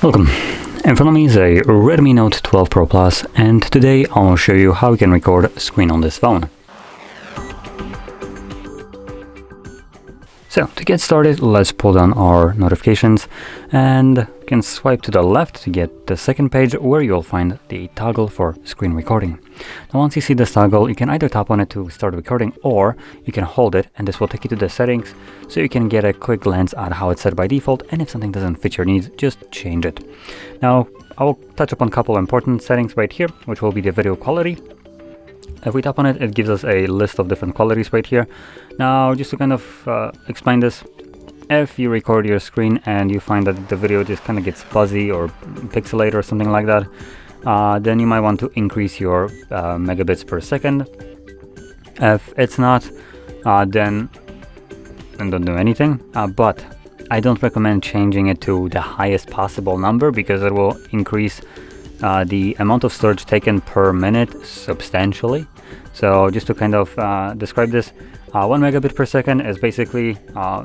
Welcome. In front of me is a Redmi Note 12 Pro Plus, and today I'll show you how you can record screen on this phone. So to get started, let's pull down our notifications and you can swipe to the left to get the second page where you'll find the toggle for screen recording. Now once you see this toggle, you can either tap on it to start recording or you can hold it and this will take you to the settings so you can get a quick glance at how it's set by default, and if something doesn't fit your needs, just change it. Now I'll touch upon a couple important settings right here, which will be the video quality. If we tap on it, it gives us a list of different qualities right here. Now, just to kind of explain this, if you record your screen and you find that the video just kind of gets fuzzy or pixelated or something like that, then you might want to increase your megabits per second. If it's not, then don't do anything. But I don't recommend changing it to the highest possible number because it will increase the amount of storage taken per minute substantially. So just to kind of describe this, 1 megabit per second is basically,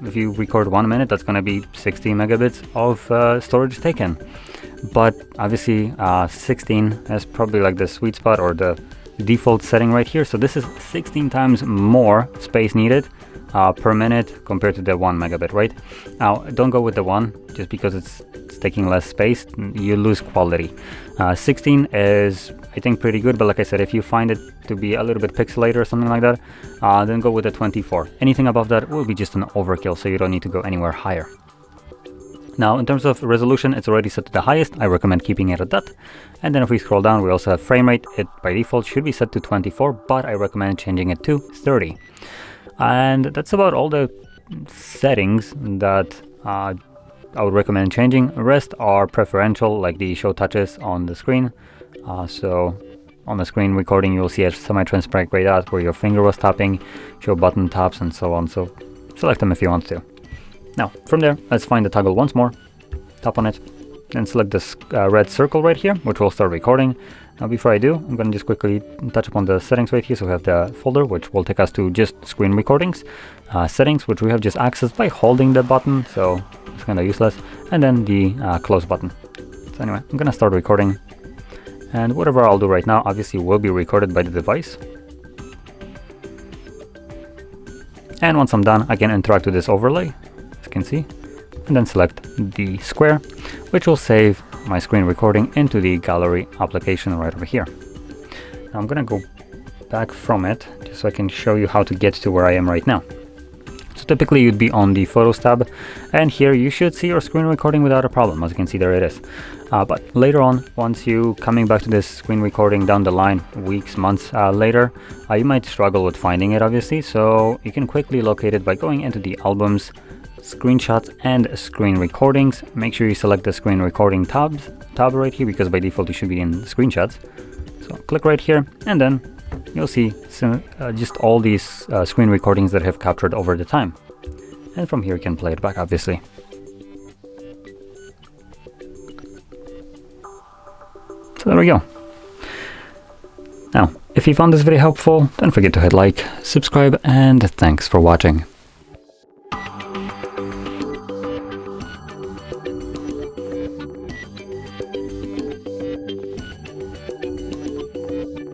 if you record 1 minute, that's going to be 60 megabits of storage taken. But obviously 16 is probably like the sweet spot or the default setting right here. So this is 16 times more space needed per minute compared to the 1 megabit, right? Now don't go with the 1 just because it's taking less space, you lose quality. 16 is, I think, pretty good, but like I said, if you find it to be a little bit pixelated or something like that, then go with the 24. Anything above that will be just an overkill, so you don't need to go anywhere higher. Now in terms of resolution, it's already set to the highest. I recommend keeping it at that. And then if we scroll down, we also have frame rate. It by default should be set to 24, but I recommend changing it to 30. And that's about all the settings that I would recommend changing. The rest are preferential, like the show touches on the screen. So on the screen recording, you'll see a semi-transparent grayed out where your finger was tapping, show button taps and so on. So select them if you want to. Now from there, let's find the toggle once more, tap on it, and select this red circle right here, which will start recording. Now before I do, I'm going to just quickly touch upon the settings right here. So we have the folder, which will take us to just screen recordings, settings, which we have just accessed by holding the button, so it's kind of useless, and then the close button. So anyway, I'm going to start recording, and whatever I'll do right now obviously will be recorded by the device. And once I'm done, I can interact with this overlay, as you can see, and then select the square, which will save my screen recording into the gallery application right over here. Now I'm gonna go back from it just so I can show you how to get to where I am right now. So typically you'd be on the Photos tab, and here you should see your screen recording without a problem. As you can see, there it is. But later on, once you coming back to this screen recording down the line, weeks, months later, you might struggle with finding it obviously. So you can quickly locate it by going into the albums, screenshots and screen recordings. Make sure you select the screen recording tab right here because by default you should be in screenshots. So click right here and then you'll see just all these screen recordings that have captured over the time. And from here you can play it back obviously. So there we go. Now, if you found this video helpful, don't forget to hit like, subscribe, and thanks for watching.